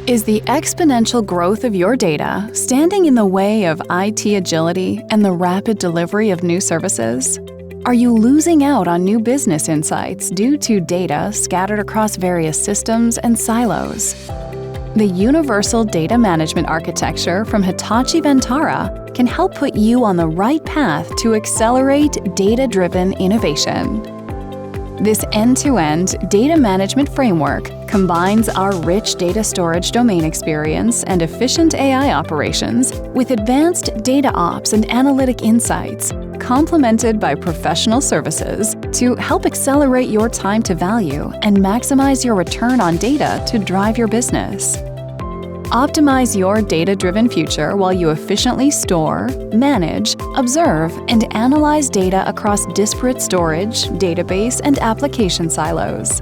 Is the exponential growth of your data standing in the way of IT agility and the rapid delivery of new services? Are you losing out on new business insights due to data scattered across various systems and silos? The Universal Data Management Architecture from Hitachi Vantara can help put you on the right path to accelerate data-driven innovation. This end-to-end data management framework combines our rich data storage domain experience and efficient AI operations with advanced data ops and analytic insights, complemented by professional services to help accelerate your time to value and maximize your return on data to drive your business. Optimize your data-driven future while you efficiently store, manage, observe, and analyze data across disparate storage, database, and application silos.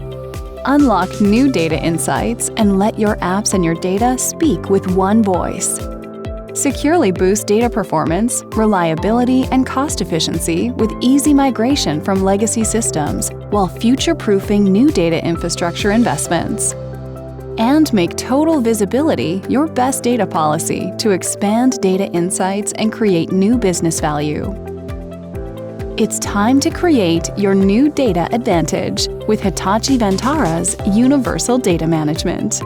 Unlock new data insights and let your apps and your data speak with one voice. Securely boost data performance, reliability, and cost efficiency with easy migration from legacy systems while future-proofing new data infrastructure investments. And make total visibility your best data policy to expand data insights and create new business value. It's time to create your new data advantage with Hitachi Vantara's Universal Data Management.